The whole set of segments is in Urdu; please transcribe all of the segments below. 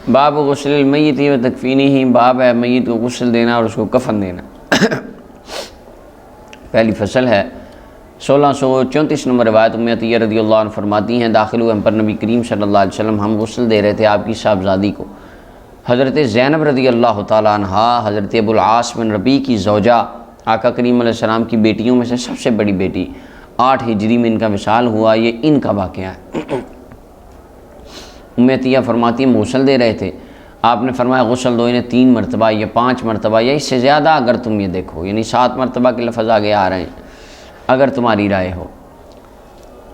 باب غسل المیت و تکفینہ، باب ہے میت کو غسل دینا اور اس کو کفن دینا۔ پہلی فصل ہے 1634 نمبر روایت ام عطیہ رضی اللہ عنہ فرماتی ہیں داخل ہوئے ہم پر نبی کریم صلی اللہ علیہ وسلم، ہم غسل دے رہے تھے آپ کی صاحبزادی کو، حضرت زینب رضی اللہ تعالیٰ عنہا حضرت ابو العاص بن ربیع کی زوجہ، آقا کریم علیہ السلام کی بیٹیوں میں سے سب سے بڑی بیٹی، 8 ہجری میں ان کا وصال ہوا، یہ ان کا واقعہ ہے۔ ام عطیہ فرماتی ہیں غسل دے رہے تھے، آپ نے فرمایا غسل دو انہیں 3 مرتبہ یا 5 مرتبہ یا اس سے زیادہ، اگر تم یہ دیکھو، یعنی 7 مرتبہ کے لفظ آگے آ رہے ہیں، اگر تمہاری رائے ہو،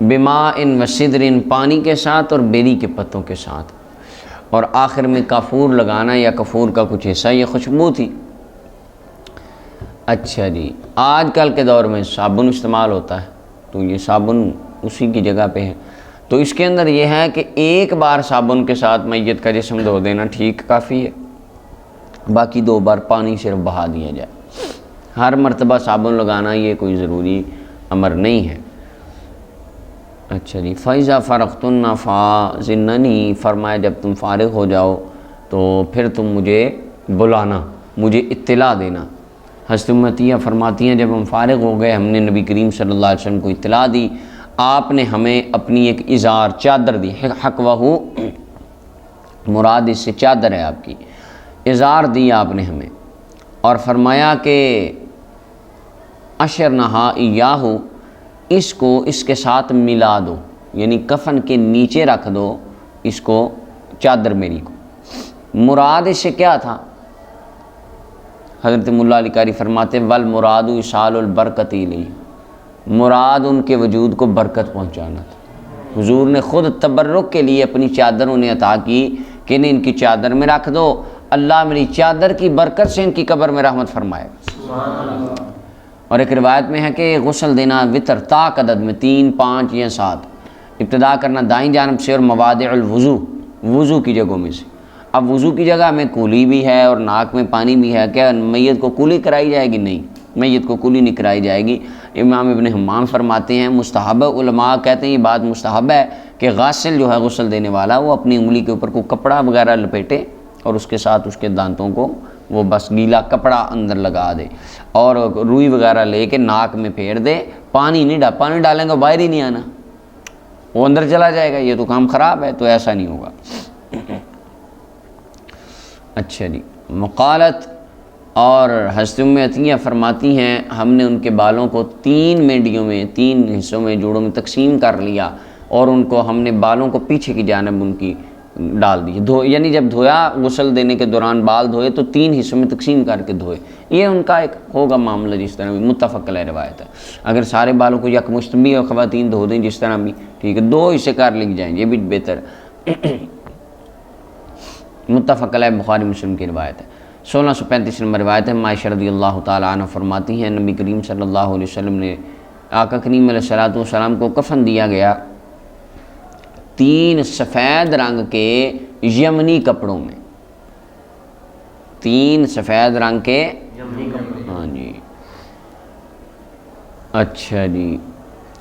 بماء و سدر، پانی کے ساتھ اور بیری کے پتوں کے ساتھ، اور آخر میں کافور لگانا یا کفور کا کچھ حصہ، یہ خوشبو تھی۔ اچھا جی، آج کل کے دور میں صابن استعمال ہوتا ہے تو یہ صابن اسی کی جگہ پہ ہے، تو اس کے اندر یہ ہے کہ ایک بار صابن کے ساتھ میت کا جسم دھو دینا ٹھیک کافی ہے، باقی 2 بار پانی صرف بہا دیا جائے، ہر مرتبہ صابن لگانا یہ کوئی ضروری امر نہیں ہے۔ اچھا جی، فَإِذَا فَرَغْتُنَّ فَأَذِنَّنِي، فرمایا جب تم فارغ ہو جاؤ تو پھر تم مجھے بلانا، مجھے اطلاع دینا۔ حضرت ام عطیہ فرماتی ہیں جب ہم فارغ ہو گئے، ہم نے نبی کریم صلی اللہ علیہ وسلم کو اطلاع دی، آپ نے ہمیں اپنی ایک ازار چادر دی، حقوہ مراد اس سے چادر ہے آپ کی، ازار دی آپ نے ہمیں، اور فرمایا کہ اشرنہا ایاہو، اس کو اس کے ساتھ ملا دو، یعنی کفن کے نیچے رکھ دو اس کو، چادر میری کو۔ مراد اس سے کیا تھا؟ حضرت مولا علی قاری فرماتے والمراد اصال البرکت الیہ، مراد ان کے وجود کو برکت پہنچانا تھا۔ حضور نے خود تبرک کے لیے اپنی چادر انہیں عطا کی کہ انہیں ان کی چادر میں رکھ دو، اللہ میری چادر کی برکت سے ان کی قبر میں رحمت فرمائے۔ اور ایک روایت میں ہے کہ غسل دینا وطر طاق عدد میں 3، 5 یا 7، ابتدا کرنا دائیں جانب سے، اور مواضع الوضو، وضو کی جگہوں میں سے۔ اب وضو کی جگہ میں کولی بھی ہے اور ناک میں پانی بھی ہے، کیا میت کو کولی کرائی جائے گی؟ نہیں، میت کو کولی نہیں کرائی جائے گی۔ امام ابن حمام فرماتے ہیں مستحب، علماء کہتے ہیں یہ بات مستحب ہے کہ غاسل جو ہے غسل دینے والا وہ اپنی انگلی کے اوپر کوئی کپڑا وغیرہ لپیٹے اور اس کے ساتھ اس کے دانتوں کو وہ بس گیلا کپڑا اندر لگا دے، اور روئی وغیرہ لے کے ناک میں پھیر دے، پانی نہیں پانی ڈالیں گے باہر ہی نہیں آنا، وہ اندر چلا جائے گا، یہ تو کام خراب ہے، تو ایسا نہیں ہوگا۔ اچھا جی، مقالت، اور حضرت ام عطیہ فرماتی ہیں ہم نے ان کے بالوں کو 3 مینڈیوں میں، 3 حصوں میں، جوڑوں میں تقسیم کر لیا، اور ان کو ہم نے بالوں کو پیچھے کی جانب ان کی ڈال دی، یعنی جب دھویا غسل دینے کے دوران بال دھوئے تو 3 حصوں میں تقسیم کر کے دھوئے، یہ ان کا ایک ہوگا معاملہ، جس طرح بھی متفق علیہ روایت ہے۔ اگر سارے بالوں کو یکمشت بھی اور خواتین دھو دیں جس طرح بھی ٹھیک ہے، 2 حصے کر لے جائیں، یہ بھی بہتر ہے۔ متفق علیہ بخاری مسلم کی روایت ہے۔ 1635 نمبر روایت ہے، عائشہ رضی اللہ تعالیٰ عنہ فرماتی ہیں نبی کریم صلی اللہ علیہ وسلم نے، آقا کریم علیہ السلام کو کفن دیا گیا 3 سفید رنگ کے یمنی کپڑوں میں، 3 سفید رنگ کے یمنی کپڑے، ہاں جی، اچھا جی،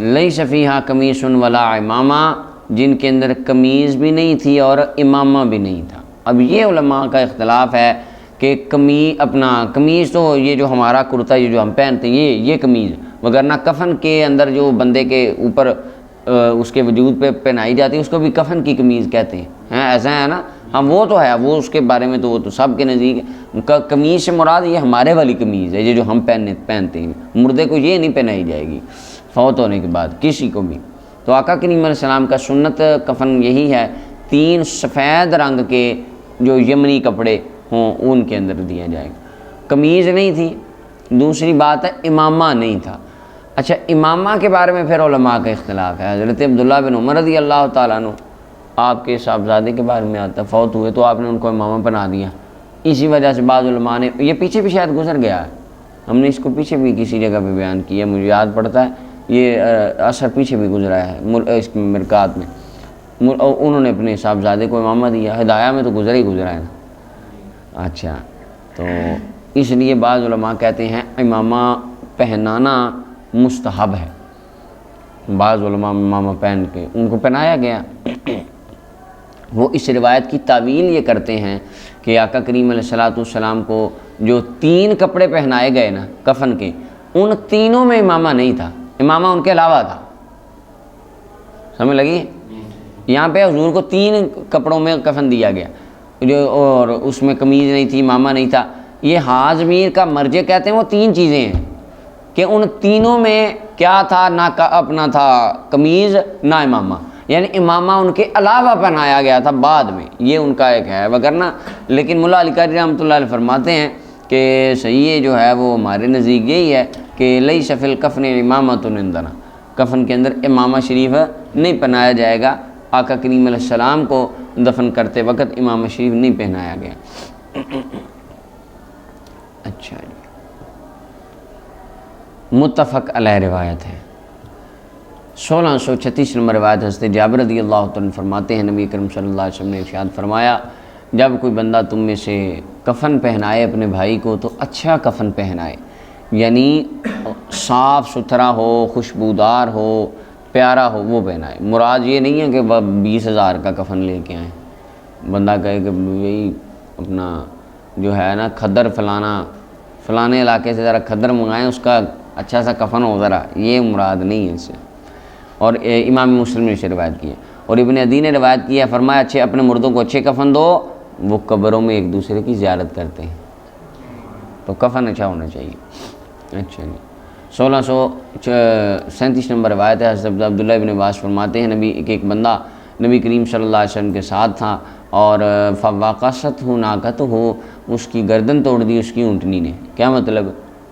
لیس فیہا قمیص ولا امامہ، جن کے اندر قمیض بھی نہیں تھی اور امامہ بھی نہیں تھا۔ اب یہ علماء کا اختلاف ہے کہ قمیض تو یہ جو ہمارا کرتا یہ جو ہم پہنتے ہیں یہ قمیض، وگرنہ کفن کے اندر جو بندے کے اوپر اس کے وجود پہ پہنائی جاتی ہے اس کو بھی کفن کی قمیض کہتے ہیں، ایسا ہے نا؟ ہاں وہ تو ہے، وہ اس کے بارے میں تو وہ تو سب کے نزدیک ہے، قمیض سے مراد یہ ہمارے والی قمیض ہے، یہ جو ہم پہنتے ہیں، مردے کو یہ نہیں پہنائی جائے گی فوت ہونے کے بعد کسی کو بھی۔ تو آقا کریم علیہ السلام کا سنت کفن یہی ہے، 3 سفید رنگ کے جو یمنی کپڑے ہوں ان کے اندر دیا جائے گا، قمیض نہیں تھی۔ دوسری بات ہے امامہ نہیں تھا۔ اچھا، امامہ کے بارے میں پھر علماء کا اختلاف ہے۔ حضرت عبداللہ بن عمر رضی اللہ تعالیٰ عنہ، آپ کے صاحبزادے کے بارے میں آتا، فوت ہوئے تو آپ نے ان کو امامہ بنا دیا، اسی وجہ سے بعض علماء نے، یہ پیچھے بھی شاید گزر گیا ہے، ہم نے اس کو پیچھے بھی کسی جگہ پہ بیان کیا، مجھے یاد پڑتا ہے یہ اثر پیچھے بھی گزرا ہے اس مرکات میں، انہوں نے اپنے صاحبزادے کو امامہ دیا، ہدایہ میں تو گزرا ہے نا۔ اچھا، تو اس لیے بعض علماء کہتے ہیں امامہ پہنانا مستحب ہے، بعض علماء امامہ پہن کے ان کو پہنایا گیا۔ وہ اس روایت کی تعویل یہ کرتے ہیں کہ آقا کریم علیہ الصلوۃ والسلام کو جو 3 کپڑے پہنائے گئے نا کفن کے، ان تینوں میں امامہ نہیں تھا، امامہ ان کے علاوہ تھا۔ سمجھ لگی؟ یہاں پہ حضور کو 3 کپڑوں میں کفن دیا گیا جو، اور اس میں قمیض نہیں تھی، امامہ نہیں تھا۔ یہ حاضمیر کا مرجع کہتے ہیں وہ 3 چیزیں ہیں کہ ان تینوں میں کیا تھا، نہ اپنا تھا قمیض نہ امامہ، یعنی امامہ ان کے علاوہ پہنایا گیا تھا بعد میں، یہ ان کا ایک ہے، وگرنہ لیکن مولا علی قاری رحمۃ اللہ علیہ فرماتے ہیں کہ صحیح جو ہے وہ ہمارے نزدیک یہی ہے کہ لیس فی الکفن امامۃ عندنا، کفن کے اندر امامہ شریف نہیں پہنایا جائے گا۔ آقا کریم علیہ السلام کو دفن کرتے وقت امامہ شریف نہیں پہنایا گیا۔ اچھا جی، متفق علیہ روایت ہے۔ 1636 نمبر روایت حضرت جابر رضی اللہ عنہ فرماتے ہیں نبی کریم صلی اللہ علیہ وسلم نے ارشاد فرمایا، جب کوئی بندہ تم میں سے کفن پہنائے اپنے بھائی کو تو اچھا کفن پہنائے، یعنی صاف ستھرا ہو، خوشبودار ہو، پیارا ہو، وہ پہنائے۔ مراد یہ نہیں ہے کہ 20,000 کا کفن لے کے آئیں، بندہ کہے کہ یہی اپنا جو ہے نا کھدر فلانے علاقے سے ذرا کھدر منگائیں، اس کا اچھا سا کفن ہو ذرا، یہ مراد نہیں ہے اس سے۔ اور امام مسلم نے اسے روایت کی ہے، اور ابن عدی نے روایت کی ہے، فرمایا اچھے اپنے مردوں کو اچھے کفن دو، وہ قبروں میں ایک دوسرے کی زیارت کرتے ہیں، تو کفن اچھا ہونا چاہیے۔ اچھا جی، 1637 نمبر روایت ہے حضرت عبداللہ ابن عباس فرماتے ہیں ایک بندہ نبی کریم صلی اللہ علیہ وسلم کے ساتھ تھا، اور فواقصتہ ناقتہ، اس کی گردن توڑ دی اس کی اونٹنی نے۔ کیا مطلب؟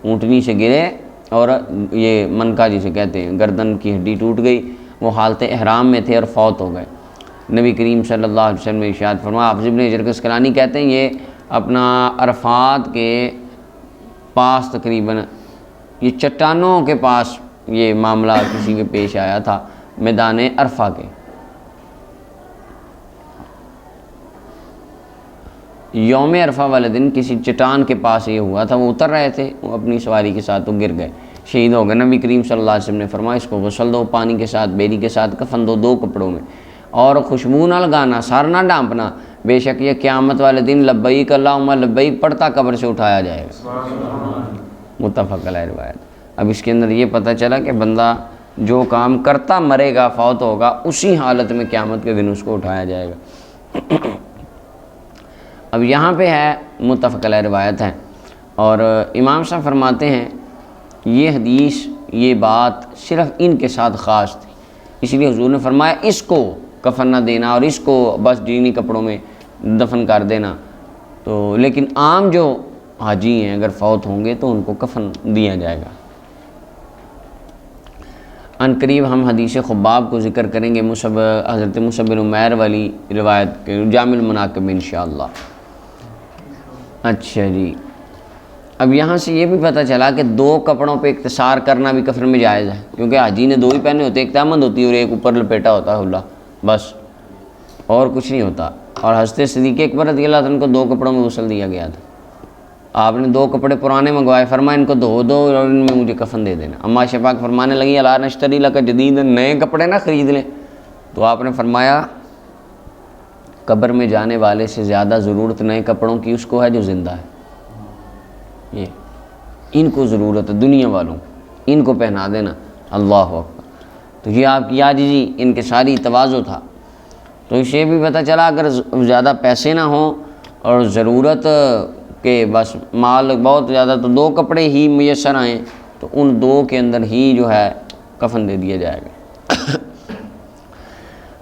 اونٹنی سے گرے اور یہ منکا جسے کہتے ہیں، گردن کی ہڈی ٹوٹ گئی، وہ حالت احرام میں تھے اور فوت ہو گئے۔ نبی کریم صلی اللہ علیہ وسلم نے ارشاد فرمایا، حافظ ابن حجر العسقلانی کہتے ہیں یہ اپنا عرفات کے پاس تقریباً یہ چٹانوں کے پاس یہ معاملہ کسی کے پیش آیا تھا، میدان عرفہ کے یوم عرفہ والے دن کسی چٹان کے پاس یہ ہوا تھا، وہ اتر رہے تھے وہ اپنی سواری کے ساتھ، وہ گر گئے، شہید ہو گئے۔ نبی کریم صلی اللہ علیہ وسلم نے فرمایا اس کو غسل دو، پانی کے ساتھ بیری کے ساتھ کفن دو، 2 کپڑوں میں، اور خوشبو نہ لگانا، سر نہ ڈانپنا، بے شک یہ قیامت والے دن لبیک اللہم لبیک پڑھتا قبر سے اٹھایا جائے گا۔ متفق علیہ روایت۔ اب اس کے اندر یہ پتہ چلا کہ بندہ جو کام کرتا مرے گا، فوت ہوگا، اسی حالت میں قیامت کے دن اس کو اٹھایا جائے گا۔ اب یہاں پہ ہے متفق علیہ روایت ہے، اور امام صاحب فرماتے ہیں یہ حدیث یہ بات صرف ان کے ساتھ خاص تھی، اس لیے حضور نے فرمایا اس کو کفن نہ دینا اور اس کو بس دینی کپڑوں میں دفن کر دینا، تو لیکن عام جو حاجی ہیں اگر فوت ہوں گے تو ان کو کفن دیا جائے گا۔ ان قریب ہم حدیث خباب کو ذکر کریں گے، حضرت مصعب بن عمیر والی روایت کے جامع المناقب میں انشاءاللہ۔ اچھا جی، اب یہاں سے یہ بھی پتہ چلا کہ 2 کپڑوں پہ اقتصار کرنا بھی کفن میں جائز ہے، کیونکہ حاجی نے 2 ہی پہنے ہوتے، ایک تہمند ہوتی ہے اور ایک اوپر لپیٹا ہوتا ہے حلہ، بس اور کچھ نہیں ہوتا۔ اور حضرت صدیق اکبر رضی اللہ عنہ کو 2 کپڑوں میں غسل دیا گیا تھا، آپ نے 2 کپڑے پرانے منگوائے، فرمایا ان کو دھو دو اور ان میں مجھے کفن دے دینا۔ اما عائشہ پاک فرمانے لگی الا نشتری لک جدید، نئے کپڑے نہ خرید لیں، تو آپ نے فرمایا قبر میں جانے والے سے زیادہ ضرورت نئے کپڑوں کی اس کو ہے جو زندہ ہے، یہ ان کو ضرورت ہے دنیا والوں، ان کو پہنا دینا، اللہ اکبر۔ تو یہ آپ کی عاجزی ان کے ساری تواضع تھا۔ تو اسے بھی پتہ چلا اگر زیادہ پیسے نہ ہوں اور ضرورت کہ بس مال بہت زیادہ تو 2 کپڑے ہی میسر آئیں تو ان 2 کے اندر ہی جو ہے کفن دے دیا جائے گا۔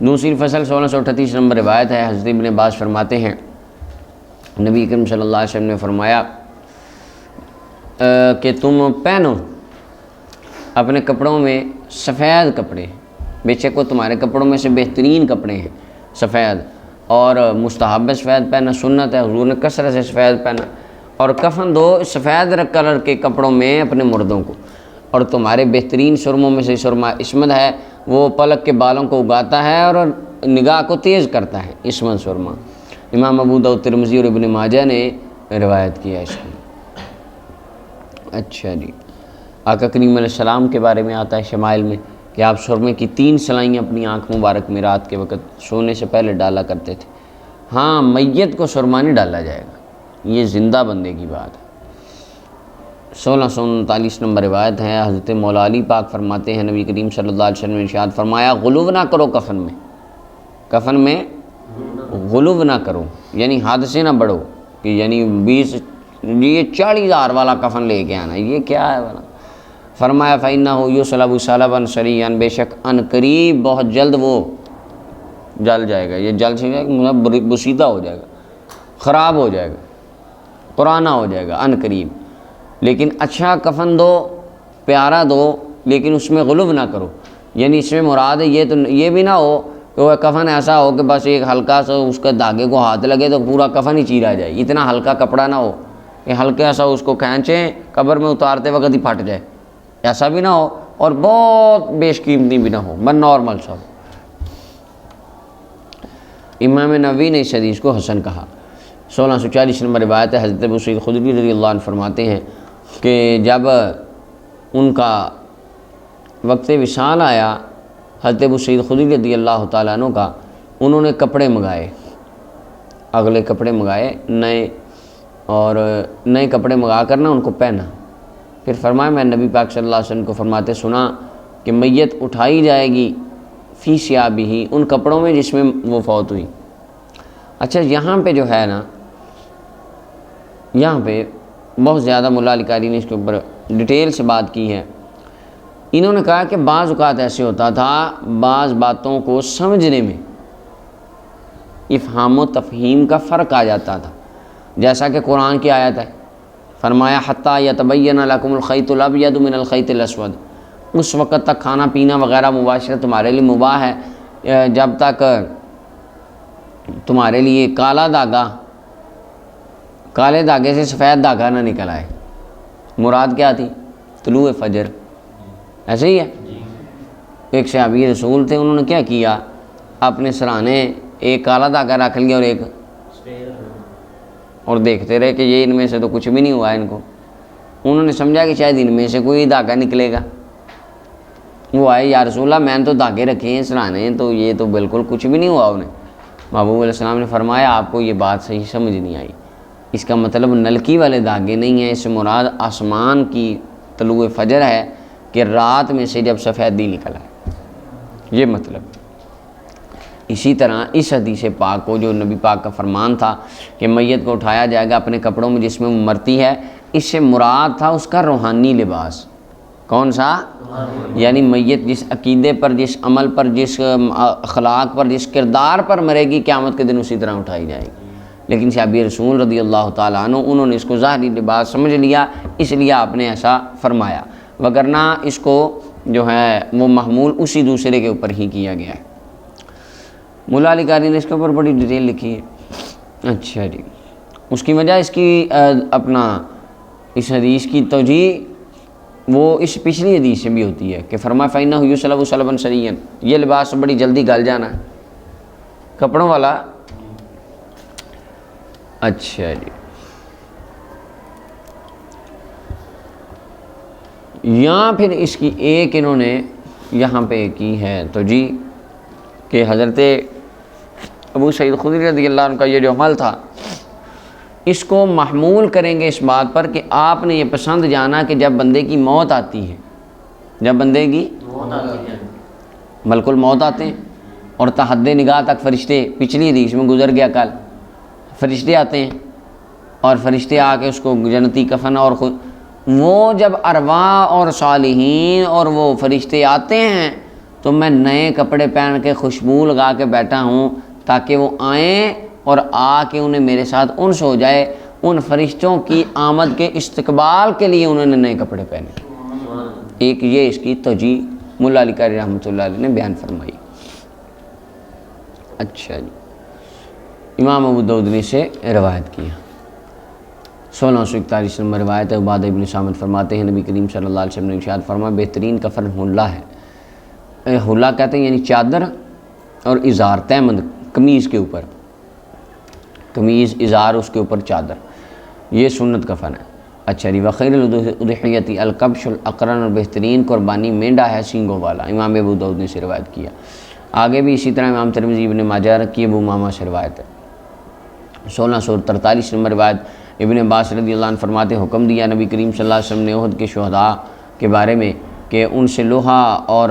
دوسری فصل 1638 نمبر روایت ہے، حضرت ابن عباس فرماتے ہیں نبی کریم صلی اللہ علیہ وسلم نے فرمایا کہ تم پہنو اپنے کپڑوں میں سفید کپڑے، بے شک وہ تمہارے کپڑوں میں سے بہترین کپڑے ہیں سفید، اور مستحب سفید پہنا، سنت ہے، حضور نے کثرت سے سفید پہنا، اور کفن دو سفید کلر کے کپڑوں میں اپنے مردوں کو، اور تمہارے بہترین سرموں میں سے سرما عصمت ہے، وہ پلک کے بالوں کو اگاتا ہے اور نگاہ کو تیز کرتا ہے، عصمت سرما۔ امام ابو داؤد ترمذی اور ابن ماجہ نے روایت کیا اس کو۔ اچھا جی، آقا کریم علیہ السلام کے بارے میں آتا ہے شمائل میں کہ آپ سرمے کی 3 سلائیاں اپنی آنکھ مبارک میں رات کے وقت سونے سے پہلے ڈالا کرتے تھے۔ ہاں میت کو سرما نہیں ڈالا جائے گا، یہ زندہ بندے کی بات ہے۔ 1639 نمبر روایت ہے، حضرت مولا علی پاک فرماتے ہیں نبی کریم صلی اللہ علیہ وسلم نے ارشاد فرمایا غلو نہ کرو کفن میں غلو نہ کرو، یعنی حد سے نہ بڑھو کہ یعنی 40,000 والا کفن لے کے آنا، یہ کیا ہے بنا؟ فرمایا فَإِنَّهُ يُصْلَبُ صَلَبًا شَرِيًّا، بے شک ان قریب بہت جلد وہ جل جائے گا، یہ جل سے مطلب بسیدہ ہو جائے گا، خراب ہو جائے گا، پرانا ہو جائے گا ان قریب۔ لیکن اچھا کفن دو، پیارا دو، لیکن اس میں غلو نہ کرو، یعنی اس میں مراد ہے یہ بھی نہ ہو کہ وہ کفن ایسا ہو کہ بس ایک ہلکا سا اس کے دھاگے کو ہاتھ لگے تو پورا کفن ہی چیرا جائے، اتنا ہلکا کپڑا نہ ہو کہ ہلکا سا اس کو کھینچیں قبر میں اتارتے وقت ہی پھٹ جائے، ایسا بھی نہ ہو اور بہت بیش قیمتی بھی نہ ہو، بس نارمل سا ہو۔ امام نووی نے اس حدیث کو حسن کہا۔ 1640 نمبر روایت ہے، حضرت ابو سعید خدری رضی اللہ عنہ فرماتے ہیں کہ جب ان کا وقت وصال آیا حضرت ابو سعید خدری رضی اللہ تعالیٰ عنہ کا، انہوں نے کپڑے منگائے، اگلے کپڑے منگائے نئے، اور نئے کپڑے منگا کر نا ان کو پہنا۔ پھر فرمایا میں نبی پاک صلی اللہ علیہ وسلم کو فرماتے سنا کہ میت اٹھائی جائے گی فی ثیابہ، ان کپڑوں میں جس میں وہ فوت ہوئی۔ اچھا یہاں پہ جو ہے نا، یہاں پہ بہت زیادہ مولا علی قاری نے اس کے اوپر ڈیٹیل سے بات کی ہے۔ انہوں نے کہا کہ بعض اوقات ایسے ہوتا تھا، بعض باتوں کو سمجھنے میں افہام و تفہیم کا فرق آ جاتا تھا، جیسا کہ قرآن کی آیت ہے، فرمایا حتیٰ یتبین لکم الخیط الابیض من الخیط الاسود، اس وقت تک کھانا پینا وغیرہ مباشرت تمہارے لیے مباح ہے جب تک تمہارے لیے کالے دھاگے سے سفید دھاگا نہ نکل آئے۔ مراد کیا تھی؟ طلوع فجر، ایسے ہی ہے۔ ایک صحابی رسول تھے، انہوں نے کیا کیا، اپنے سرانے ایک کالا دھاگا رکھ لیا اور دیکھتے رہے کہ یہ ان میں سے تو کچھ بھی نہیں ہوا ان کو۔ انہوں نے سمجھا کہ شاید ان میں سے کوئی دھاگا نکلے گا، وہ آئے یا رسول اللہ میں نے تو دھاگے رکھے ہیں سرانے، تو یہ تو بالکل کچھ بھی نہیں ہوا انہیں۔ محبوب علیہ السلام نے فرمایا آپ کو یہ بات صحیح سمجھ نہیں آئی، اس کا مطلب نلکی والے دھاگے نہیں ہیں، اس سے مراد آسمان کی طلوع فجر ہے کہ رات میں سے جب سفیدی نکل آئے، یہ مطلب۔ اسی طرح اس حدیث پاک کو جو نبی پاک کا فرمان تھا کہ میت کو اٹھایا جائے گا اپنے کپڑوں میں جس میں وہ مرتی ہے، اس سے مراد تھا اس کا روحانی لباس۔ کون سا؟ یعنی میت جس عقیدے پر، جس عمل پر، جس اخلاق پر، جس کردار پر مرے گی، قیامت کے دن اسی طرح اٹھائی جائے گی۔ لیکن صحابی رسول رضی اللہ تعالیٰ عنہ انہوں نے اس کو ظاہری لباس سمجھ لیا، اس لیے آپ نے ایسا فرمایا، وگرنہ اس کو جو ہے وہ محمول اسی دوسرے کے اوپر ہی کیا گیا ہے۔ مولا علی قاری نے اس کے اوپر بڑی ڈیٹیل لکھی ہے۔ اچھا جی، اس کی وجہ اس کی اپنا اس حدیث کی توجیہ وہ اس پچھلی حدیث سے بھی ہوتی ہے کہ فرمایا فَإِنَّهُ يُصْلَبُ صَلَبًا شَرِيًّا، یہ لباس بڑی جلدی گل جانا ہے، کپڑوں والا۔ اچھا جی، یہاں پھر اس کی ایک انہوں نے یہاں پہ کی ہے توجیہ کہ حضرت ابو سعید خدری رضی اللہ عنہ کا یہ جو عمل تھا، اس کو محمول کریں گے اس بات پر کہ آپ نے یہ پسند جانا کہ جب بندے کی موت آتی ہے، جب بندے کی ملک الموت آتے ہیں اور تحد نگاہ تک فرشتے، پچھلی حدیث میں گزر گیا کل، فرشتے آتے ہیں اور فرشتے آ کے اس کو جنتی کفن اور وہ جب ارواح اور صالحین اور وہ فرشتے آتے ہیں تو میں نئے کپڑے پہن کے خوشبو لگا کے بیٹھا ہوں تاکہ وہ آئیں اور آ کے انہیں میرے ساتھ انس ہو جائے۔ ان فرشتوں کی آمد کے استقبال کے لیے انہوں نے نئے کپڑے پہنے۔ ایک یہ اس کی توجیہ مولا علی قاری رحمۃ اللہ علیہ نے بیان فرمائی۔ اچھا جی، امام ابو داؤد نے سے روایت کیا۔ 1641 نمبر روایت ہے، عبادہ ابن صامت فرماتے ہیں نبی کریم صلی اللہ علیہ وسلم نے ارشاد فرمایا بہترین کفن حلہ ہے۔ حلہ کہتے ہیں یعنی چادر اور ازار، تہمند قمیض کے اوپر، قمیض ازار اس کے اوپر چادر، یہ سنت کفن ہے۔ اچھا جی، وخیر الاضحیۃ الکبش الاقرن، اور بہترین قربانی مینڈا ہے سینگوں والا، امام ابو داؤد نے سے روایت کیا۔ آگے بھی اسی طرح امام ترمذی ابن ماجہ کی ابو امامہ سے روایت ہے۔ 1643 نمبر روایت، ابن عباس رضی اللہ عنہ فرماتے ہیں حکم دیا نبی کریم صلی اللہ علیہ وسلم نے احد کے شہداء کے بارے میں کہ ان سے لوہا اور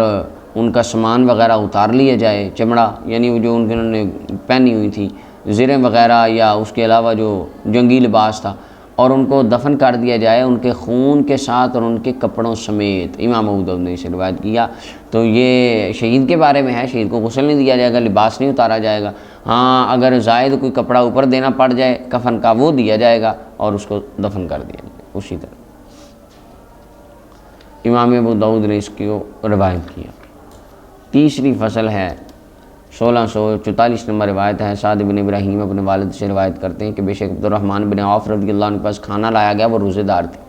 ان کا سامان وغیرہ اتار لیا جائے، چمڑا یعنی وہ جو انہوں نے پہنی ہوئی تھی، زریں وغیرہ یا اس کے علاوہ جو جنگی لباس تھا، اور ان کو دفن کر دیا جائے ان کے خون کے ساتھ اور ان کے کپڑوں سمیت، امام ابو داؤد نے اسے روایت کیا۔ تو یہ شہید کے بارے میں ہے، شہید کو غسل نہیں دیا جائے گا، لباس نہیں اتارا جائے گا، ہاں اگر زائد کوئی کپڑا اوپر دینا پڑ جائے کفن کا وہ دیا جائے گا اور اس کو دفن کر دیا جائے گا۔ اسی طرح امام ابو داؤد نے اس کی روایت کیا۔ تیسری فصل ہے 1644 نمبر روایت ہے، سعد بن ابراہیم اپنے والد سے روایت کرتے ہیں کہ بے شک عبد الرحمن بن عوف رضی اللہ عنہ کے پاس کھانا لایا گیا، وہ روزے دار تھے۔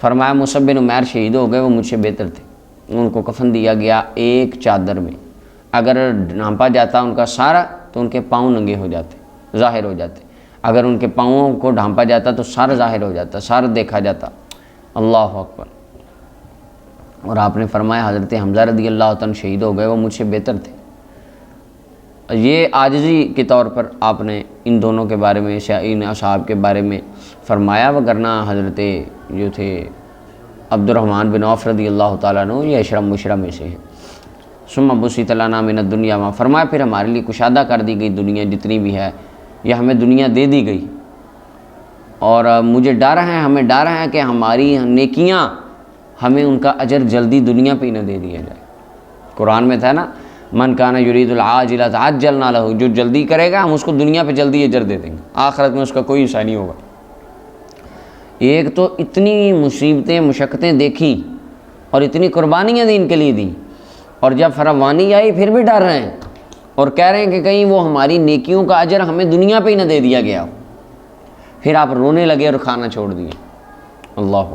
فرمایا مصعب بن عمیر شہید ہو گئے، وہ مجھ سے بہتر تھے، ان کو کفن دیا گیا ایک چادر میں، اگر ڈھانپا جاتا ان کا سارا تو ان کے پاؤں ننگے ہو جاتے، ظاہر ہو جاتے، اگر ان کے پاؤں کو ڈھانپا جاتا تو سارا ظاہر ہو جاتا، سارا دیکھا جاتا۔ اللہ اکبر۔ اور آپ نے فرمایا حضرت حمزہ رضی اللہ عنہ شہید ہو گئے، وہ مجھ سے بہتر تھے۔ یہ عاجزی کے طور پر آپ نے ان دونوں کے بارے میں، ان اصحاب کے بارے میں فرمایا، وگرنہ حضرت جو تھے عبد الرحمن بن عوف رضی اللہ تعالیٰ عنہ یہ اشرم مشرم میں سے ہیں۔ ثم بسط لنا من الدنیا ما، فرمایا پھر ہمارے لیے کشادہ کر دی گئی دنیا جتنی بھی ہے، یہ ہمیں دنیا دے دی گئی، اور مجھے ڈر ہے، ہمیں ڈر ہے کہ ہماری نیکیاں ہمیں ان کا اجر جلدی دنیا پہ ہی نہ دے دیا جائے۔ قرآن میں تھا نا، من کان یرید العاجلۃ عجلنا لہ، جو جلدی کرے گا ہم اس کو دنیا پہ جلدی اجر دے دیں گے، آخرت میں اس کا کوئی حصہ نہیں ہوگا۔ ایک تو اتنی مصیبتیں مشقتیں دیکھی اور اتنی قربانیاں دی ان کے لیے دی، اور جب فراوانی آئی پھر بھی ڈر رہے ہیں اور کہہ رہے ہیں کہ کہیں وہ ہماری نیکیوں کا اجر ہمیں دنیا پہ ہی نہ دے دیا گیا ہو۔ پھر آپ رونے لگے اور کھانا چھوڑ دیے۔ اللہ،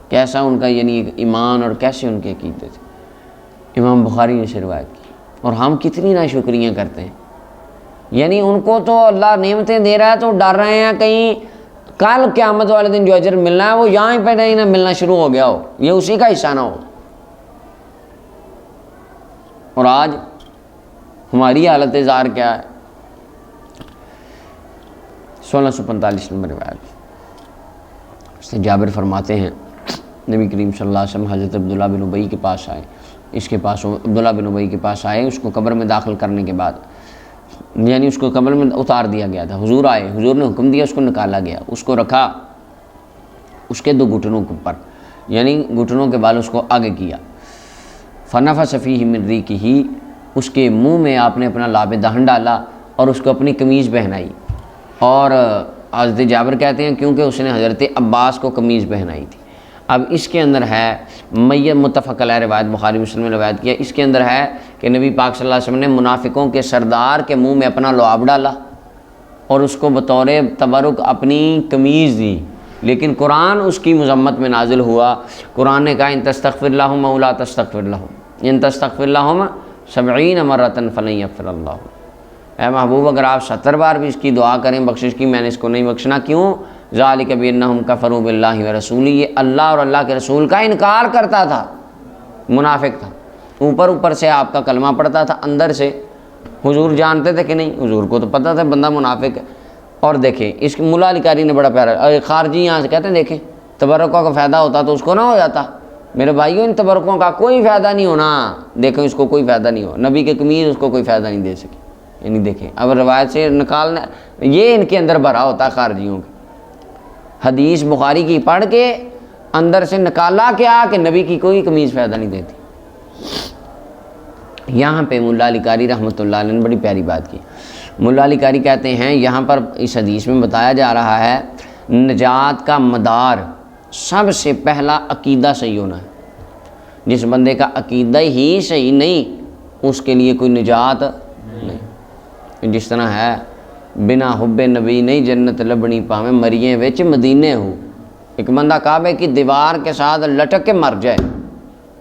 کیسا ان کا یعنی ایمان اور کیسے ان کے عقیدے تھے۔ امام بخاری نے سے روایت کی، اور ہم کتنی ناشکریاں کرتے ہیں، یعنی ان کو تو اللہ نعمتیں دے رہا ہے تو ڈر رہے ہیں کہیں کل قیامت والے دن جو اجر ملنا ہے وہ یہاں پہ نہیں نہ ملنا شروع ہو گیا ہو، یہ اسی کا حصہ نہ ہو۔ اور آج ہماری حالت زار کیا ہے؟ 1645 نمبر روایت سے جابر فرماتے ہیں نبی کریم صلی اللہ علیہ وسلم حضرت عبداللہ بن ابی کے پاس آئے، اس کے پاس عبداللہ بن ابی کے پاس آئے، اس کو قبر میں داخل کرنے کے بعد یعنی اس کو قبر میں اتار دیا گیا تھا، حضور آئے، حضور نے حکم دیا، اس کو نکالا گیا، اس کو رکھا اس کے 2 گھٹنوں کے اوپر، یعنی گھٹنوں کے بال اس کو آگے کیا، فنفث فیہ من ریقہ، اس کے منہ میں آپ نے اپنا لاب دہن ڈالا اور اس کو اپنی قمیض پہنائی، اور حضرت جابر کہتے ہیں کیونکہ اس نے حضرت عباس کو قمیض پہنائی تھی۔ اب اس کے اندر ہے میت متفق علیہ روایت، بخاری مسلم نے روایت کیا، اس کے اندر ہے کہ نبی پاک صلی اللہ علیہ وسلم نے منافقوں کے سردار کے منہ میں اپنا لعاب ڈالا اور اس کو بطور تبرک اپنی قمیض دی، لیکن قرآن اس کی مذمت میں نازل ہوا۔ قرآن نے کہا ان تستغفر لہم او لا تستغفر لہم ان تستغفر لہم 70 مرۃ فلن یغفر اللہ، اے محبوب اگر آپ 70 بار بھی اس کی دعا کریں بخشش کی، میں نے اس کو نہیں بخشنا، کیوں؟ ذالک بانہم کفروا باللہ ورسولہ، یہ اللہ اور اللہ کے رسول کا انکار کرتا تھا، منافق تھا، اوپر سے آپ کا کلمہ پڑھتا تھا، اندر سے حضور جانتے تھے کہ نہیں؟ حضور کو تو پتہ تھا بندہ منافق ہے۔ اور دیکھیں اس کے مولا علی قاری نے بڑا پیارا، خارجی یہاں سے کہتے ہیں دیکھیں تبرکوں کا فائدہ ہوتا تو اس کو نہ ہو جاتا، میرے بھائیوں ان تبرکوں کا کوئی فائدہ نہیں ہونا، دیکھیں اس کو کوئی فائدہ نہیں ہو، نبی کے قمیض اس کو کوئی فائدہ نہیں دے سکی، یعنی دیکھیں اب روایت سے نکالنا، یہ ان کے اندر بھرا ہوتا ہے خارجیوں کے، حدیث بخاری کی پڑھ کے اندر سے نکالا کیا کہ نبی کی کوئی قمیض فائدہ نہیں دیتی۔ یہاں پہ مولا علی قاری رحمۃ اللہ علیہ نے بڑی پیاری بات کی، مولا علی قاری کہتے ہیں یہاں پر اس حدیث میں بتایا جا رہا ہے نجات کا مدار سب سے پہلا عقیدہ صحیح ہونا ہے، جس بندے کا عقیدہ ہی صحیح نہیں اس کے لیے کوئی نجات نہیں، جس طرح ہے بنا حب نبی نہیں جنت لبنی پاویں مریے وچ مدینے ہو، ایک بندہ کعبے کی دیوار کے ساتھ لٹک کے مر جائے،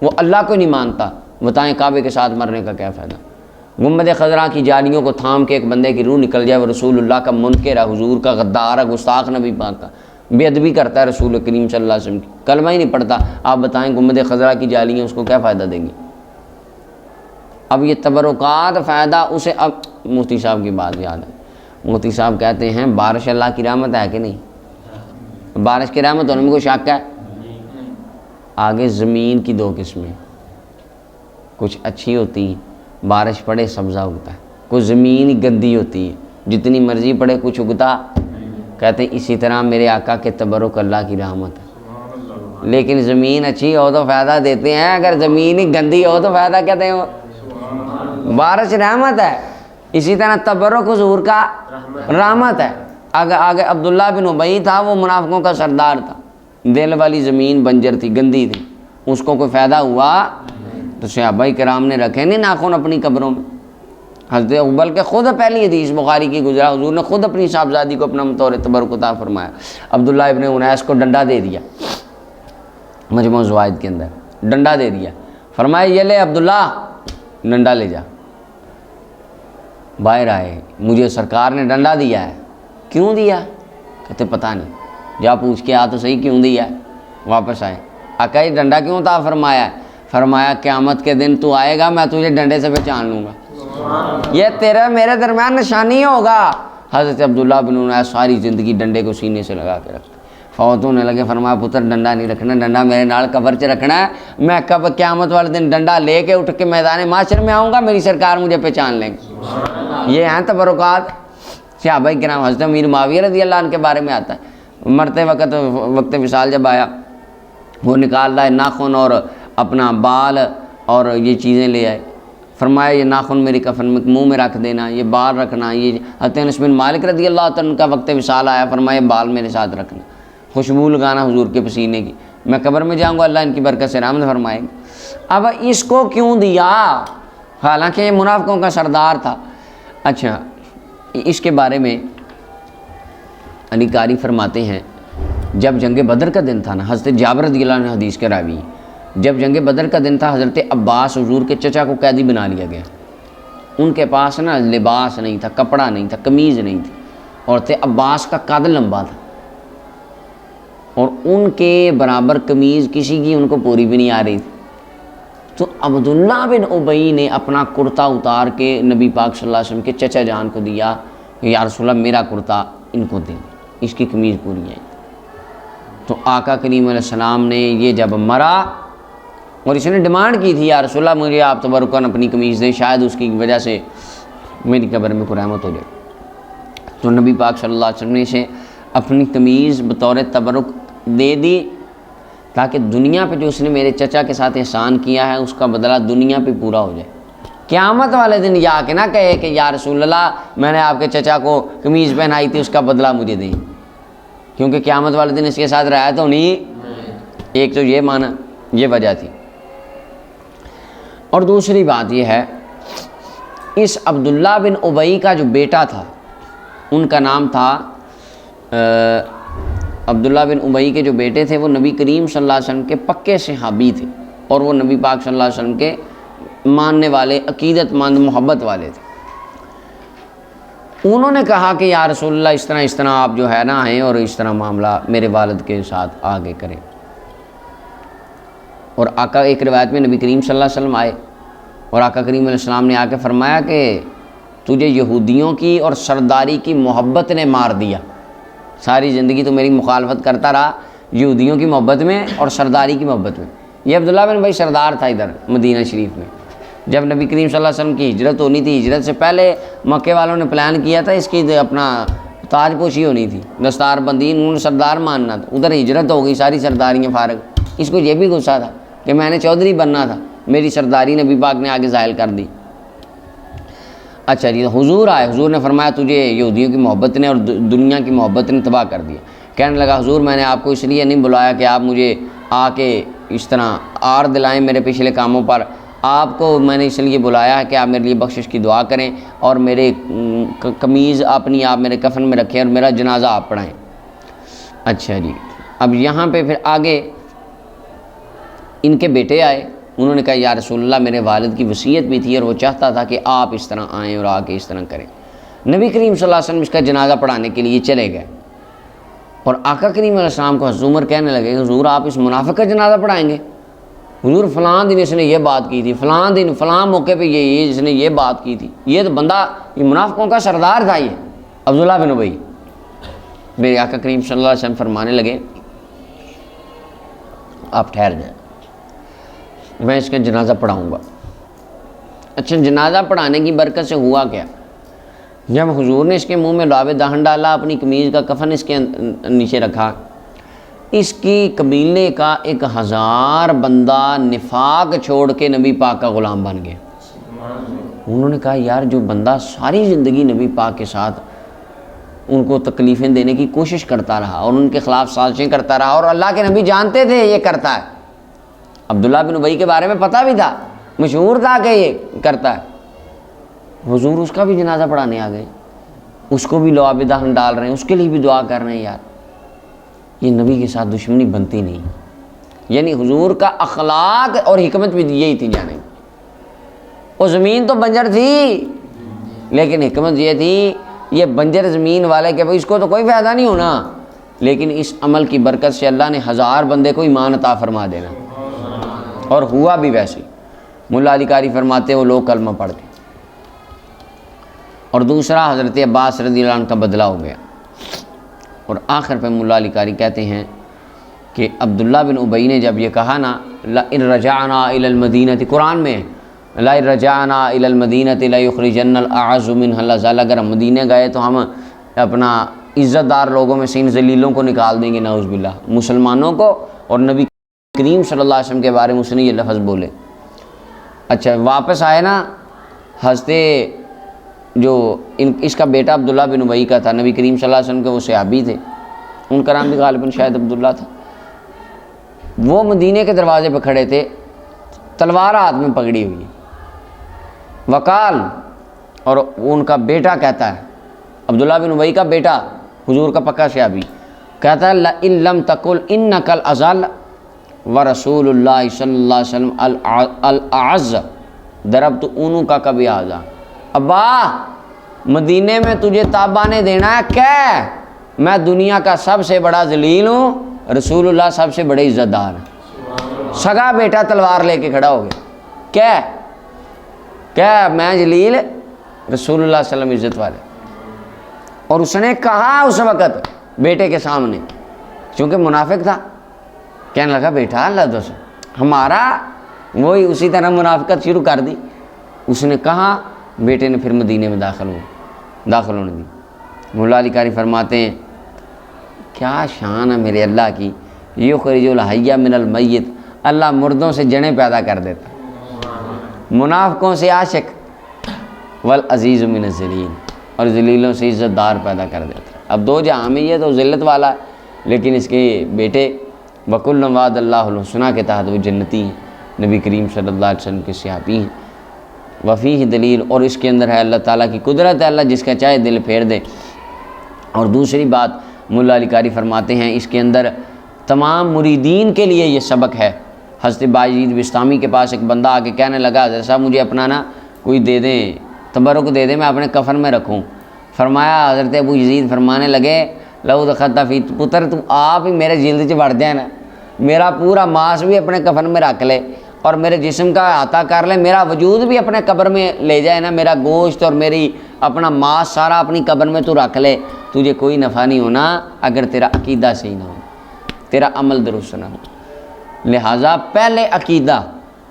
وہ اللہ کو نہیں مانتا، بتائیں کعبے کے ساتھ مرنے کا کیا فائدہ؟ گنبد خضرا کی جالیوں کو تھام کے ایک بندے کی روح نکل جائے، وہ رسول اللہ کا منکر ہے، حضور کا غدار ہے، گستاخ نبی پاک کا، بے ادبی کرتا ہے رسول کریم صلی اللہ علیہ وسلم کی، کلمہ ہی نہیں پڑھتا، آپ بتائیں گنبد خضرا کی جالیاں اس کو کیا فائدہ دیں گی؟ اب یہ تبرکات فائدہ اسے، اب مفتی صاحب کی بات یاد ہے، مفتی صاحب کہتے ہیں بارش اللہ کی رحمت ہے کہ نہیں؟ بارش کی رحمت ہونے میں کوئی شک ہے؟ آگے زمین کی دو قسمیں، کچھ اچھی ہوتی ہے، بارش پڑے سبزہ اگتا ہے، کچھ زمین گندی ہوتی ہے، جتنی مرضی پڑے کچھ اگتا، کہتے ہیں اسی طرح میرے آقا کے تبرک اللہ کی رحمت ہے، لیکن زمین اچھی ہو تو فائدہ دیتے ہیں، اگر زمین ہی گندی ہو تو فائدہ کہتے ہیں؟ بارش رحمت ہے، اسی طرح تبرک حضور کا رحمت ہے۔ آگے عبداللہ بن ابی تھا، وہ منافقوں کا سردار تھا، دل والی زمین بنجر تھی، گندی تھی، اس کو کوئی فائدہ ہوا؟ تو صحابہ کرام نے رکھے نہیں ناخن اپنی قبروں میں، حضرت بلکہ خود پہلی حدیث بخاری کی گزرا، حضور نے خود اپنی صاحبزادی کو اپنا بطور تبرک عطا فرمایا، عبداللہ ابن انیس کو ڈنڈا دے دیا، مجموع زوائد کے اندر ڈنڈا دے دیا، فرمایا یہ لے عبداللہ ڈنڈا لے جا، باہر آئے، مجھے سرکار نے ڈنڈا دیا ہے، کیوں دیا؟ کہتے پتہ نہیں، جا پوچھ کے آ تو صحیح کیوں دیا ہے۔ واپس آئے، آقا یہ ڈنڈا کیوں عطا فرمایا ہے؟ فرمایا قیامت کے دن تو آئے گا، میں تجھے ڈنڈے سے پہچان لوں گا، یہ تیرا میرے درمیان نشانی ہوگا۔ حضرت عبداللہ بن انیس ساری زندگی ڈنڈے کو سینے سے لگا کے رکھتے، فوت ہونے لگے، فرمایا پتر ڈنڈا نہیں رکھنا، ڈنڈا میرے نال قبر چ رکھنا ہے، میں کب قیامت والے دن ڈنڈا لے کے اٹھ کے میدان معاشر میں آؤں گا، میری سرکار مجھے پہچان لیں گے۔ یہ ہیں تبرکات صحابہ کرام۔ حضرت امیر معاویہ رضی اللہ عنہ کے بارے میں آتا ہے، مرتے وقت وصال جب آیا، وہ نکال رہا ہے ناخن اور اپنا بال اور یہ چیزیں لے آئے، فرمایا یہ ناخن میری کفن میں منہ میں رکھ دینا، یہ بال رکھنا، یہ حضرت انس بن مالک رضی اللہ عنہ کا وقت وصال آیا، فرمایا بال میرے ساتھ رکھنا، خوشبو لگانا حضور کے پسینے کی، میں قبر میں جاؤں گا اللہ ان کی برکت سے رحمت فرمائے گا۔ اب اس کو کیوں دیا؟ حالانکہ یہ منافقوں کا سردار تھا۔ اچھا، اس کے بارے میں علی قاری فرماتے ہیں، جب جنگ بدر کا دن تھا نا، حضرت جابر رضی اللہ عنہ حدیث کے راوی ہیں، جب جنگ بدر کا دن تھا، حضرت عباس حضور کے چچا کو قیدی بنا لیا گیا، ان کے پاس نا لباس نہیں تھا، کپڑا نہیں تھا، قمیض نہیں تھی، اور تھے عباس کا قد لمبا تھا، اور ان کے برابر قمیض کسی کی ان کو پوری بھی نہیں آ رہی تھی، تو عبداللہ بن ابی نے اپنا کرتا اتار کے نبی پاک صلی اللہ علیہ وسلم کے چچا جان کو دیا کہ یا رسول اللہ میرا کرتا ان کو دیں، اس کی قمیض پوری ہے۔ تو آقا کریم علیہ السلام نے یہ جب مرا، اور اس نے ڈیمانڈ کی تھی یا رسول اللہ مجھے آپ تبرکاً اپنی قمیض دیں، شاید اس کی وجہ سے میری قبر میں کوئی رحمت ہو جائے، تو نبی پاک صلی اللہ علیہ وسلم نے اسے اپنی قمیض بطور تبرک دے دی، تاکہ دنیا پہ جو اس نے میرے چچا کے ساتھ احسان کیا ہے اس کا بدلہ دنیا پہ پورا ہو جائے، قیامت والے دن یا کہ نہ کہے کہ یا رسول اللہ میں نے آپ کے چچا کو قمیض پہنائی تھی، اس کا بدلہ مجھے دیں، کیونکہ قیامت والے دن اس کے ساتھ رعایت ہونی، ایک تو یہ مانا، یہ وجہ تھی۔ اور دوسری بات یہ ہے، اس عبداللہ بن ابی کا جو بیٹا تھا، ان کا نام تھا عبداللہ بن ابی کے جو بیٹے تھے وہ نبی کریم صلی اللہ علیہ وسلم کے پکے صحابی تھے، اور وہ نبی پاک صلی اللہ علیہ وسلم کے ماننے والے، عقیدت مند، محبت والے تھے۔ انہوں نے کہا کہ یا رسول اللہ اس طرح آپ جو ہے نا آئیں اور اس طرح معاملہ میرے والد کے ساتھ آگے کریں، اور آقا ایک روایت میں نبی کریم صلی اللہ علیہ وسلم آئے، اور آقا کریم علیہ السلام نے آ کے فرمایا کہ تجھے یہودیوں کی اور سرداری کی محبت نے مار دیا، ساری زندگی تو میری مخالفت کرتا رہا یہودیوں کی محبت میں اور سرداری کی محبت میں۔ یہ عبداللہ بن ابی سردار تھا ادھر مدینہ شریف میں، جب نبی کریم صلی اللہ علیہ وسلم کی ہجرت ہونی تھی، ہجرت سے پہلے مکے والوں نے پلان کیا تھا اس کی اپنا تاج پوشی ہونی تھی، دستار بندی، انہوں نے سردار ماننا تھا، ادھر ہجرت ہو گئی، ساری سرداریاں فارغ، اس کو یہ بھی غصہ تھا کہ میں نے چودھری بننا تھا، میری سرداری نبی پاک نے آگے ظاہر کر دی۔ اچھا جی، حضور آئے، حضور نے فرمایا تجھے یہودیوں کی محبت نے اور دنیا کی محبت نے تباہ کر دیا۔ کہنے لگا حضور میں نے آپ کو اس لیے نہیں بلایا کہ آپ مجھے آ کے اس طرح آر دلائیں میرے پچھلے کاموں پر، آپ کو میں نے اس لیے بلایا ہے کہ آپ میرے لیے بخشش کی دعا کریں اور میرے قمیض اپنی آپ میرے کفن میں رکھیں اور میرا جنازہ آپ پڑھائیں۔ اچھا جی، اب یہاں پہ پھر آگے ان کے بیٹے آئے، انہوں نے کہا یا رسول اللہ میرے والد کی وصیت بھی تھی اور وہ چاہتا تھا کہ آپ اس طرح آئیں اور آ کے اس طرح کریں۔ نبی کریم صلی اللہ علیہ وسلم اس کا جنازہ پڑھانے کے لیے چلے گئے، اور آقا کریم علیہ السلام کو حضرت عمر کہنے لگے کہ حضور آپ اس منافق کا جنازہ پڑھائیں گے؟ حضور فلاں دن اس نے یہ بات کی تھی، فلاں دن فلاں موقع پہ یہ اس نے یہ بات کی تھی، یہ تو بندہ یہ منافقوں کا سردار تھا، یہ عبداللہ بن ابی۔ میرے آقا کریم صلی اللہ علیہ وسلم فرمانے لگے آپ ٹھہر جائیں، میں اس کا جنازہ پڑھاؤں گا۔ اچھا، جنازہ پڑھانے کی برکت سے ہوا کیا؟ جب حضور نے اس کے منہ میں لعاب دہن ڈالا، اپنی قمیض کا کفن اس کے نیچے رکھا، اس کی قبیلے کا 1000 بندہ نفاق چھوڑ کے نبی پاک کا غلام بن گیا۔ انہوں نے کہا یار جو بندہ ساری زندگی نبی پاک کے ساتھ ان کو تکلیفیں دینے کی کوشش کرتا رہا اور ان کے خلاف سازشیں کرتا رہا، اور اللہ کے نبی جانتے تھے یہ کرتا ہے، عبداللہ بن ابی کے بارے میں پتہ بھی تھا، مشہور تھا کہ یہ کرتا ہے، حضور اس کا بھی جنازہ پڑھانے آ گئے، اس کو بھی لعاب دہن ڈال رہے ہیں، اس کے لیے بھی دعا کر رہے ہیں۔ یار یہ نبی کے ساتھ دشمنی بنتی نہیں، یعنی حضور کا اخلاق اور حکمت بھی یہی تھی جانے۔ وہ زمین تو بنجر تھی لیکن حکمت یہ تھی یہ بنجر زمین والے کہ اس کو تو کوئی فائدہ نہیں ہونا، لیکن اس عمل کی برکت سے اللہ نے 1000 بندے کو ایمان عطا فرما دینا، اور ہوا بھی ویسے۔ ملا علی قاری فرماتے وہ لوگ کلمہ پڑھ گئے۔ اور دوسرا حضرت عباس رضی اللہ عنہ کا بدلہ ہو گیا۔ اور آخر پہ ملا علی قاری کہتے ہیں کہ عبداللہ بن ابی نے جب یہ کہا نا لَإِن رَجَعْنَا إِلَى الْمَدِينَةِ، قرآن میں لَإِن رَجَعْنَا إِلَى الْمَدِينَةِ لَيُخْرِجَنَّ الْأَعَزُّ مِنْهَا الْأَذَلَّ، اگر ہم مدینے گئے تو ہم اپنا عزت دار لوگوں میں سے ان ذلیلوں کو نکال دیں گے، نعوذ باللہ، مسلمانوں کو۔ اور نبی کریم صلی اللہ علیہ وسلم کے بارے میں اس نے یہ لفظ بولے۔ اچھا واپس آئے نا، ہنستے جو اس کا بیٹا عبداللہ بن ابی کا تھا، نبی کریم صلی اللہ علیہ وسلم کے وہ صحابی تھے، ان کا نام بھی غالباً شاید عبداللہ تھا۔ وہ مدینے کے دروازے پہ کھڑے تھے، تلوار ہاتھ میں پکڑی ہوئی ہے، وقال، اور ان کا بیٹا کہتا ہے، عبداللہ بن ابی کا بیٹا حضور کا پکا صحابی، کہتا ہے لَإِن لَمْ تَقُلْ إِنَّكَ الْأَذَلُّ وَرَسُولُ اللَّهِ صلی اللہ علیہ وسلم الْأَعَزَّ ضَرَبْتُ عُنُقَكَ بِهَذَا، ابا مدینے میں تجھے تابانے دینا ہے کہ میں دنیا کا سب سے بڑا ذلیل ہوں، رسول اللہ سب سے بڑے عزت دار ہیں۔ سگا بیٹا تلوار لے کے کھڑا ہو گیا، کیا میں ذلیل، رسول اللہ صلی اللہ علیہ وسلم عزت والے۔ اور اس نے کہا اس وقت بیٹے کے سامنے، چونکہ منافق تھا، کہنے لگا بیٹا اللہ دوست ہمارا، وہی اسی طرح منافقت شروع کر دی۔ اس نے کہا، بیٹے نے پھر مدینے میں داخل ہونے دی۔ مولا علی قاری فرماتے ہیں کیا شان ہے میرے اللہ کی، یخرج الحی من المیت، اللہ مردوں سے جنیں پیدا کر دیتا، منافقوں سے عاشق، والعزیز من الذلیل، اور ذلیلوں سے عزت دار پیدا کر دیتا۔ اب دو جہاں میں یہ تو ذلت والا ہے، لیکن اس کے بیٹے وَكُلًّا وَعَدَ اللَّهُ الْحُسْنَىٰ کے تحت وہ جنتی ہیں، نبی کریم صلی اللہ علیہ وسلم کے صحابی ہیں۔ وفیہ دلیل، اور اس کے اندر ہے اللہ تعالیٰ کی قدرت ہے، اللہ جس کا چاہے دل پھیر دے۔ اور دوسری بات ملا علی قاری فرماتے ہیں اس کے اندر تمام مریدین کے لیے یہ سبق ہے۔ حضرت باجید بستامی کے پاس ایک بندہ آ کے کہنے لگا حضرت صاحب مجھے اپنا نا کوئی دے دیں، تبرک دے دیں، میں اپنے کفن میں رکھوں۔ فرمایا حضرت ابو یزید فرمانے لگے لو دخلت فی، پتر تم آپ ہی میرے جلد 'چ بڑھ جائے نا، میرا پورا ماس بھی اپنے کفن میں رکھ لے اور میرے جسم کا احاطہ کر لے، میرا وجود بھی اپنے قبر میں لے جائے نا، میرا گوشت اور میری اپنا ماس سارا اپنی قبر میں تو رکھ لے، تجھے کوئی نفع نہیں ہونا اگر تیرا عقیدہ صحیح نہ ہو، تیرا عمل درست نہ ہو۔ لہٰذا پہلے عقیدہ،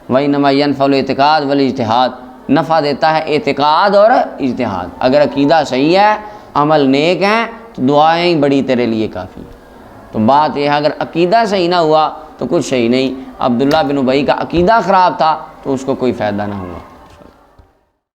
وَإِنَّمَا يَنْفَعُ الْاعْتِقَادُ وَالْاجْتِهَادُ، نفع دیتا ہے اعتقاد اور اجتہاد۔ اگر عقیدہ صحیح ہے، عمل نیک ہیں، تو دعائیں ہی بڑی تیرے لیے کافی۔ تو بات یہ ہے اگر عقیدہ صحیح نہ ہوا تو کچھ صحیح نہیں۔ عبداللہ بن ابی کا عقیدہ خراب تھا تو اس کو کوئی فائدہ نہ ہوا۔